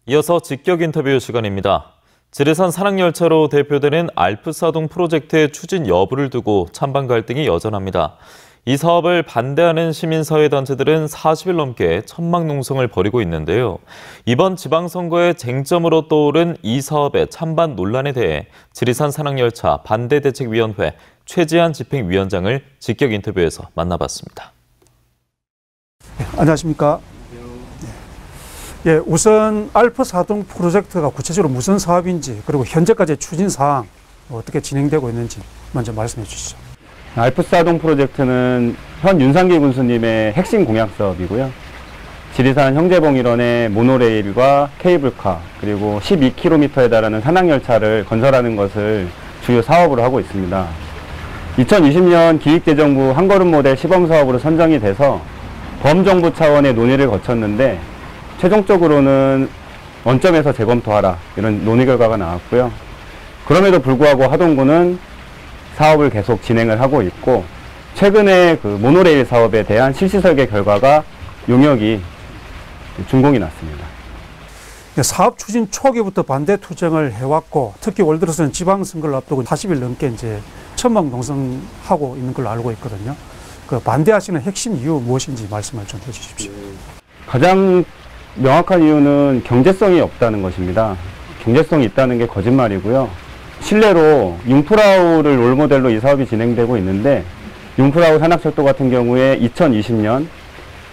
이어서 직격 인터뷰 시간입니다. 지리산 산악열차로 대표되는 알프스하동 프로젝트의 추진 여부를 두고 찬반 갈등이 여전합니다. 이 사업을 반대하는 시민사회단체들은 40일 넘게 천막농성을 벌이고 있는데요. 이번 지방선거의 쟁점으로 떠오른 이 사업의 찬반 논란에 대해 지리산 산악열차 반대대책위원회 최지한 집행위원장을 직격 인터뷰에서 만나봤습니다. 안녕하십니까. 우선 알프스하동 프로젝트가 구체적으로 무슨 사업인지 그리고 현재까지의 추진 사항 어떻게 진행되고 있는지 먼저 말씀해 주시죠. 알프스하동 프로젝트는 현 윤상길 군수님의 핵심 공약 사업이고요. 지리산 형제봉 일원의 모노레일과 케이블카 그리고 12km에 달하는 산악열차를 건설하는 것을 주요 사업으로 하고 있습니다. 2020년 기획재정부 한걸음 모델 시범사업으로 선정이 돼서 범정부 차원의 논의를 거쳤는데 최종적으로는 원점에서 재검토하라 이런 논의 결과가 나왔고요. 그럼에도 불구하고 하동군은 사업을 계속 진행을 하고 있고 최근에 그 모노레일 사업에 대한 실시 설계 결과가 용역이 준공이 났습니다. 사업 추진 초기부터 반대 투쟁을 해왔고 특히 올 들어서는 지방선거를 앞두고 40일 넘게 이제 천막 농성하고 있는 걸로 알고 있거든요. 그 반대하시는 핵심 이유 무엇인지 말씀을 좀 해주십시오. 가장 명확한 이유는 경제성이 없다는 것입니다. 경제성이 있다는 게 거짓말이고요. 실내로 융프라우를 롤모델로 이 사업이 진행되고 있는데 융프라우 산악철도 같은 경우에 2020년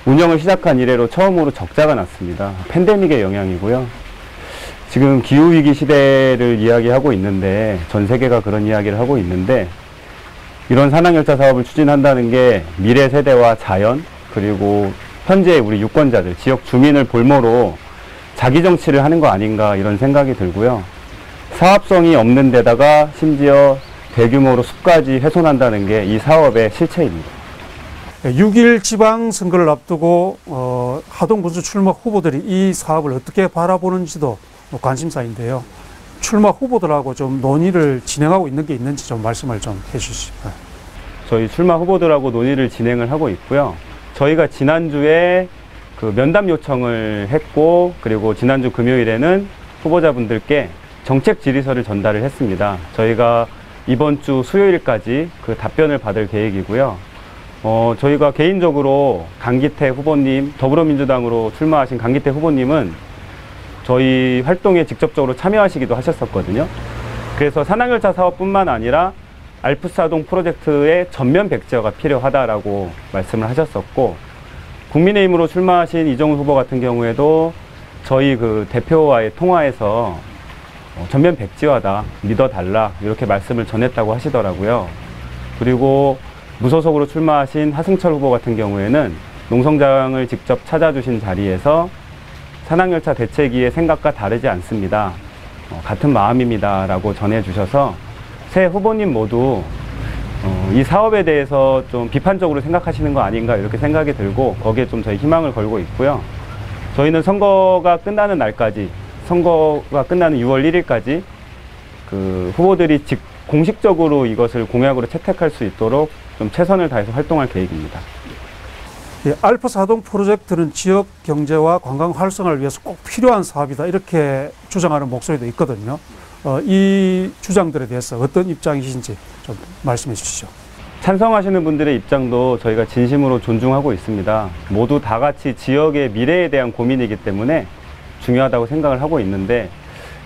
운영을 시작한 이래로 처음으로 적자가 났습니다. 팬데믹의 영향이고요. 지금 기후위기 시대를 이야기하고 있는데 전 세계가 그런 이야기를 하고 있는데 이런 산악열차 사업을 추진한다는 게 미래 세대와 자연 그리고 현재 우리 유권자들, 지역 주민을 볼모로 자기 정치를 하는 거 아닌가 이런 생각이 들고요. 사업성이 없는 데다가 심지어 대규모로 숲까지 훼손한다는 게 이 사업의 실체입니다. 6일 지방선거를 앞두고 하동군수 출막 후보들이 이 사업을 어떻게 바라보는지도 관심사인데요. 출막 후보들하고 좀 논의를 진행하고 있는 게 있는지 좀 말씀을 좀 해주시죠. 저희 출마 후보들하고 논의를 진행을 하고 있고요. 저희가 지난주에 그 면담 요청을 했고 그리고 지난주 금요일에는 후보자분들께 정책 질의서를 전달을 했습니다. 저희가 이번 주 수요일까지 그 답변을 받을 계획이고요. 저희가 개인적으로 강기태 후보님, 더불어민주당으로 출마하신 강기태 후보님은 저희 활동에 직접적으로 참여하시기도 하셨었거든요. 그래서 산악열차 사업뿐만 아니라 알프스하동 프로젝트의 전면 백지화가 필요하다라고 말씀을 하셨었고 국민의힘으로 출마하신 이정우 후보 같은 경우에도 저희 그 대표와의 통화에서 전면 백지화다, 믿어달라 이렇게 말씀을 전했다고 하시더라고요. 그리고 무소속으로 출마하신 하승철 후보 같은 경우에는 농성장을 직접 찾아주신 자리에서 산악열차 대책위의 생각과 다르지 않습니다. 같은 마음입니다 라고 전해주셔서 세 후보님 모두 이 사업에 대해서 좀 비판적으로 생각하시는 거 아닌가 이렇게 생각이 들고 거기에 좀 저희 희망을 걸고 있고요. 저희는 선거가 끝나는 날까지, 선거가 끝나는 6월 1일까지 그 후보들이 공식적으로 이것을 공약으로 채택할 수 있도록 좀 최선을 다해서 활동할 계획입니다. 알프스하동 프로젝트는 지역 경제와 관광 활성화를 위해서 꼭 필요한 사업이다 이렇게 주장하는 목소리도 있거든요. 이 주장들에 대해서 어떤 입장이신지 좀 말씀해 주시죠. 찬성하시는 분들의 입장도 저희가 진심으로 존중하고 있습니다. 모두 다 같이 지역의 미래에 대한 고민이기 때문에 중요하다고 생각을 하고 있는데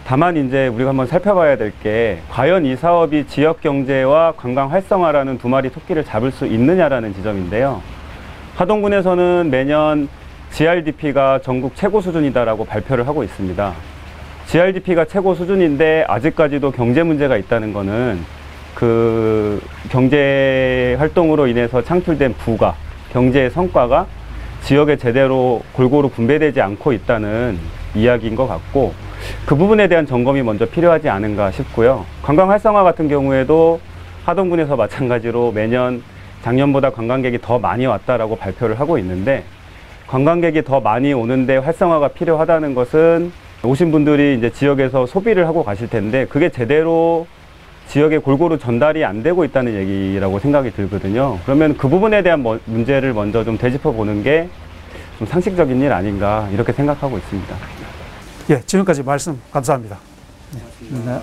다만 이제 우리가 한번 살펴봐야 될 게 과연 이 사업이 지역 경제와 관광 활성화라는 두 마리 토끼를 잡을 수 있느냐라는 지점인데요. 하동군에서는 매년 GRDP가 전국 최고 수준이다라고 발표를 하고 있습니다. GRDP가 최고 수준인데 아직까지도 경제 문제가 있다는 거는 그 경제 활동으로 인해서 창출된 부가, 경제의 성과가 지역에 제대로 골고루 분배되지 않고 있다는 이야기인 것 같고 그 부분에 대한 점검이 먼저 필요하지 않은가 싶고요. 관광 활성화 같은 경우에도 하동군에서 마찬가지로 매년 작년보다 관광객이 더 많이 왔다라고 발표를 하고 있는데 관광객이 더 많이 오는데 활성화가 필요하다는 것은 오신 분들이 이제 지역에서 소비를 하고 가실 텐데 그게 제대로 지역에 골고루 전달이 안 되고 있다는 얘기라고 생각이 들거든요. 그러면 그 부분에 대한 문제를 먼저 좀 되짚어 보는 게 좀 상식적인 일 아닌가 이렇게 생각하고 있습니다. 예, 지금까지 말씀 감사합니다. 네.